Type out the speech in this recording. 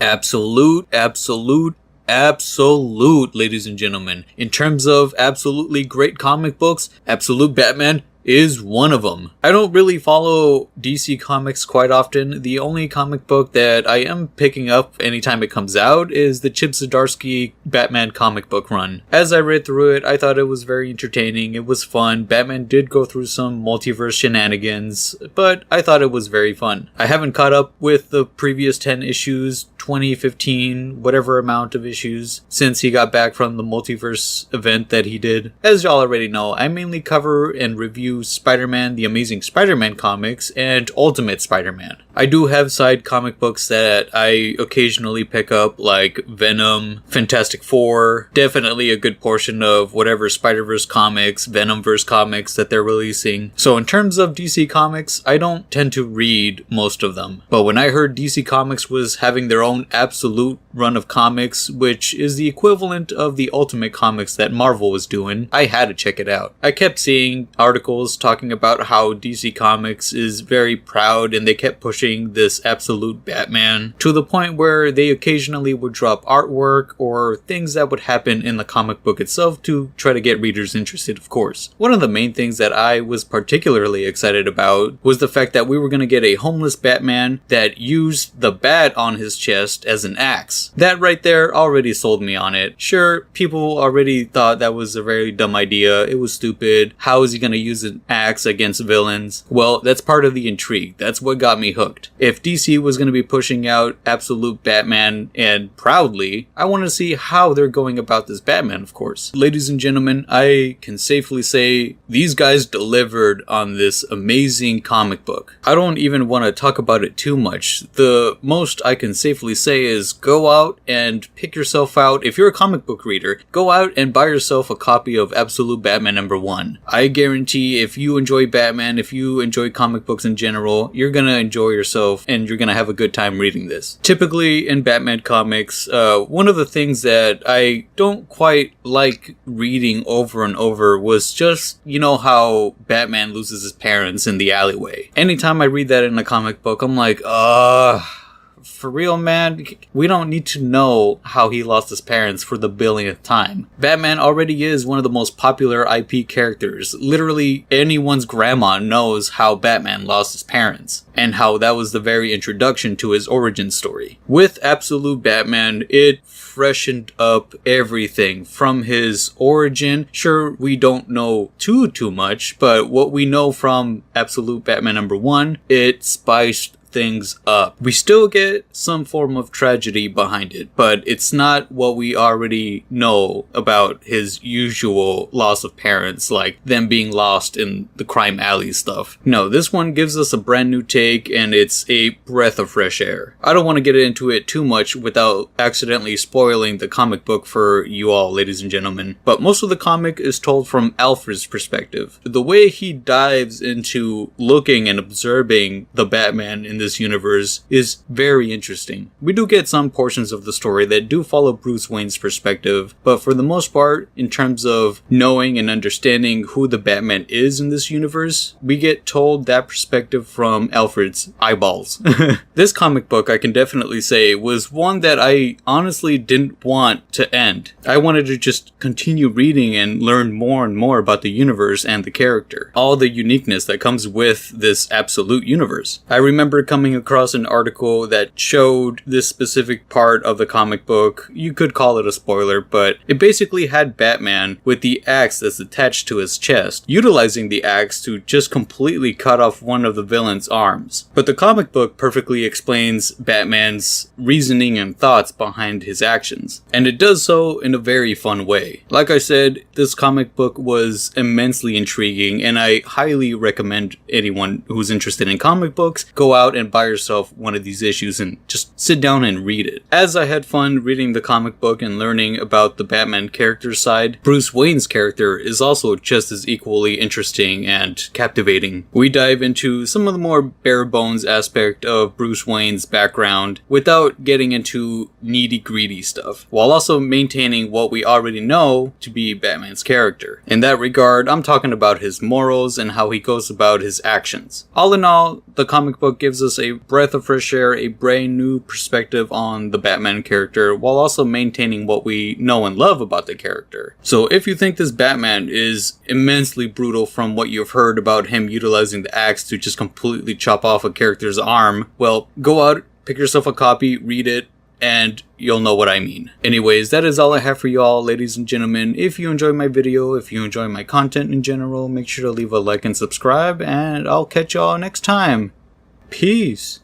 Absolute, ladies and gentlemen. In terms of absolutely great comic books, Absolute Batman is one of them. I don't really follow DC Comics quite often. The only comic book that I am picking up anytime it comes out is the Chip Zdarsky Batman comic book run. As I read through it, I thought it was very entertaining. It was fun. Batman did go through some multiverse shenanigans, but I thought it was very fun. I haven't caught up with the previous 10 issues, 20, 15, whatever amount of issues, since he got back from the multiverse event that he did. As y'all already know, I mainly cover and review Spider-Man, the Amazing Spider-Man comics, and Ultimate Spider-Man. I do have side comic books that I occasionally pick up, like Venom, Fantastic Four, definitely a good portion of whatever Spider-Verse comics, Venomverse comics that they're releasing. So in terms of DC Comics, I don't tend to read most of them. But when I heard DC Comics was having their own absolute run of comics, which is the equivalent of the Ultimate Comics that Marvel was doing, I had to check it out. I kept seeing articles talking about how DC Comics is very proud and they kept pushing this Absolute Batman to the point where they occasionally would drop artwork or things that would happen in the comic book itself to try to get readers interested, of course. One of the main things that I was particularly excited about was the fact that we were going to get a homeless Batman that used the bat on his chest as an axe. That right there already sold me on it. Sure, people already thought that was a very dumb idea. It was stupid. How is he going to use an axe against villains? Well, that's part of the intrigue. That's what got me hooked. If DC was going to be pushing out Absolute Batman, and proudly, I want to see how they're going about this Batman, of course. Ladies and gentlemen, I can safely say these guys delivered on this amazing comic book. I don't even want to talk about it too much. The most I can safely say is go out and pick yourself out. If you're a comic book reader, go out and buy yourself a copy of Absolute Batman #1. I guarantee if you enjoy Batman, if you enjoy comic books in general, you're gonna enjoy yourself and you're gonna have a good time reading this. Typically in Batman comics, one of the things that I don't quite like reading over and over was just, you know, how Batman loses his parents in the alleyway. Anytime I read that in a comic book, I'm like, for real, man? We don't need to know how he lost his parents for the billionth time. Batman already is one of the most popular IP characters. Literally anyone's grandma knows how Batman lost his parents, and how that was the very introduction to his origin story. With Absolute Batman, it freshened up everything from his origin. Sure, we don't know too much, but what we know from Absolute Batman #1, it spiced things up. We still get some form of tragedy behind it, but it's not what we already know about his usual loss of parents, like them being lost in the crime alley stuff. No, this one gives us a brand new take, and it's a breath of fresh air. I don't want to get into it too much without accidentally spoiling the comic book for you all, ladies and gentlemen, but most of the comic is told from Alfred's perspective. The way he dives into looking and observing the Batman in this universe is very interesting. We do get some portions of the story that do follow Bruce Wayne's perspective, but for the most part, in terms of knowing and understanding who the Batman is in this universe, we get told that perspective from Alfred's eyeballs. This comic book, I can definitely say, was one that I honestly didn't want to end. I wanted to just continue reading and learn more and more about the universe and the character. All the uniqueness that comes with this absolute universe. I remember coming across an article that showed this specific part of the comic book. You could call it a spoiler, but it basically had Batman with the axe that's attached to his chest, utilizing the axe to just completely cut off one of the villain's arms. But the comic book perfectly explains Batman's reasoning and thoughts behind his actions, and it does so in a very fun way. Like I said, this comic book was immensely intriguing, and I highly recommend anyone who's interested in comic books go out and buy yourself one of these issues and just sit down and read it. As I had fun reading the comic book and learning about the Batman character side, Bruce Wayne's character is also just as equally interesting and captivating. We dive into some of the more bare bones aspect of Bruce Wayne's background without getting into nitty-gritty stuff, while also maintaining what we already know to be Batman's character. In that regard, I'm talking about his morals and how he goes about his actions. All in all, the comic book gives us us a breath of fresh air, a brand new perspective on the Batman character, while also maintaining what we know and love about the character. So if you think this Batman is immensely brutal from what you've heard about him utilizing the axe to just completely chop off a character's arm, well, go out, pick yourself a copy, read it, and you'll know what I mean. Anyways, that is all I have for y'all, ladies and gentlemen. If you enjoyed my video, if you enjoy my content in general, make sure to leave a like and subscribe, and I'll catch y'all next time. Peace.